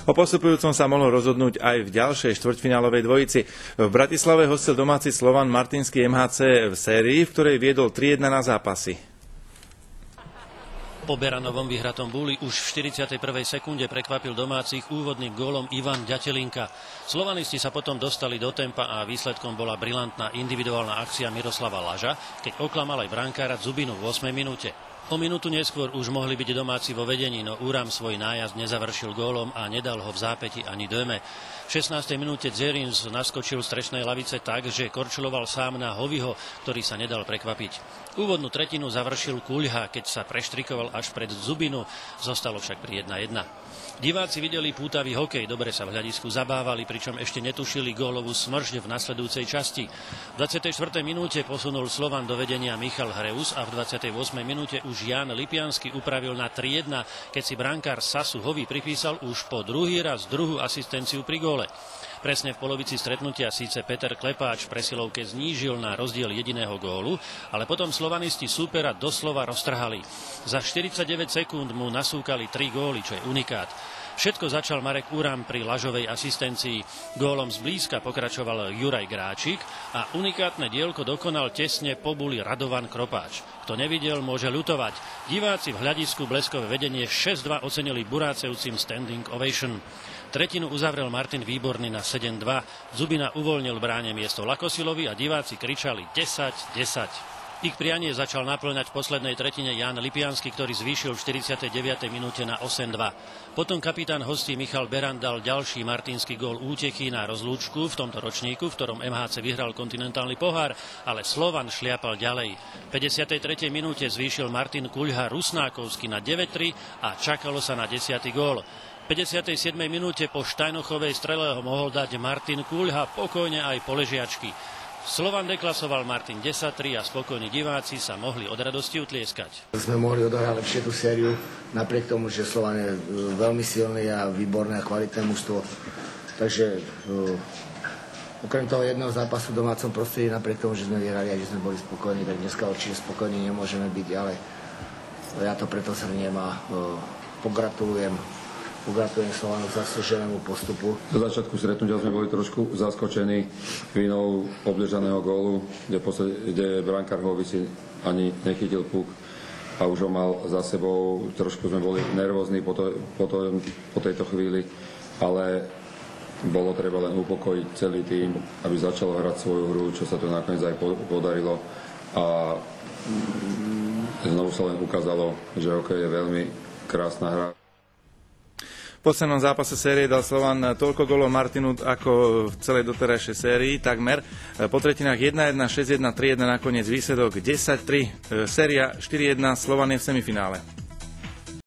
O postupujúcom sa mohlo rozhodnúť aj v ďalšej štvrťfinálovej dvojici. V Bratislave hostil domáci Slovan Martinský MHC v sérii, v ktorej viedol 3-1 na zápasy. Po Beranovom vyhratom búli už v 41. sekunde prekvapil domácich úvodným gólom Ivan Ďatelinka. Slovanisti sa potom dostali do tempa a výsledkom bola brilantná individuálna akcia Miroslava Laža, keď oklamal aj brankára Zubinu v 8. minúte. O minútu neskôr už mohli byť domáci vo vedení, no Uram svoj nájazd nezavršil gólom a nedal ho v zápäti ani dojme. V 16. minúte Dzerins naskočil z trestnej lavice tak, že korčuloval sám na Hoviho, ktorý sa nedal prekvapiť. Úvodnú tretinu završil Kuľha, keď sa preštrikoval až pred Zubinu, zostalo však pri 1-1. Diváci videli pútavý hokej, dobre sa v hľadisku zabávali, pričom ešte netušili gólovú smršť v nasledujúcej časti. V 24. minúte posunul Slovan do vedenia Michal Hreus a v 28. minúte už Jan Lipiansky upravil na 3-1, keď si brankár Sasu Hovi pripísal už po druhý raz druhú asistenciu pri góle. Presne v polovici stretnutia síce Peter Klepáč v presilovke znížil na rozdiel jediného gólu, ale potom slovanisti súpera doslova roztrhali. Za 49 sekúnd mu nasúkali 3 góly, čo je unikát. Všetko začal Marek Uram pri Lažovej asistencii. Gólom zblízka pokračoval Juraj Gráčik a unikátne dielko dokonal tesne po buli Radovan Kropáč. Kto nevidel, môže ľutovať. Diváci v hľadisku bleskové vedenie 6-2 ocenili burácejúcim standing ovation. Tretinu uzavrel Martin Výborný na 7-2. Zubina uvoľnil v bráne miesto Lakosilovi a diváci kričali 10-10. Ich prianie začal naplňať v poslednej tretine Jan Lipiansky, ktorý zvýšil v 49. minúte na 8-2. Potom kapitán hostí Michal Beran dal ďalší martinský gól úteky na rozlúčku v tomto ročníku, v ktorom MHC vyhral kontinentálny pohár, ale Slovan šliapal ďalej. V 53. minúte zvýšil Martin Kuľha Rusnákovsky na 9-3 a čakalo sa na 10. gól. V 57. minúte po Štajnochovej strele ho mohol dať Martin Kuľha pokojne aj po ležiačky. Slovan deklasoval Martin 10-3 a spokojní diváci sa mohli od radosti utlieskať. Sme mohli odohrať lepšie tú sériu, napriek tomu, že Slovan je veľmi silný a výborné a kvalitné mužstvo. Takže okrem toho jedného zápasu v domácom prostredí, napriek tomu, že sme vyhrali a že sme boli spokojní, tak dneska určite spokojní nemôžeme byť, ale ja to preto shrniem a pogratulujem Slovanu k zaslúženému postupu. Do začiatku stretnutia sme boli trošku zaskočení vinou obdržaného gólu, kde brankár Hovisi ani nechytil puk a už ho mal za sebou. Trošku sme boli nervózni po tejto chvíli, ale bolo treba len upokojiť celý tým, aby začalo hrať svoju hru, čo sa to nakoniec aj podarilo. A znovu sa len ukázalo, že hokej je veľmi krásna hra. V poslednom zápase série dal Slovan toľko gólov Martinu ako v celej doterajšej sérii, takmer. Po tretinách 1-1, 6-1, 3-1, nakoniec výsledok 10-3. Séria 4-1, Slovan je v semifinále.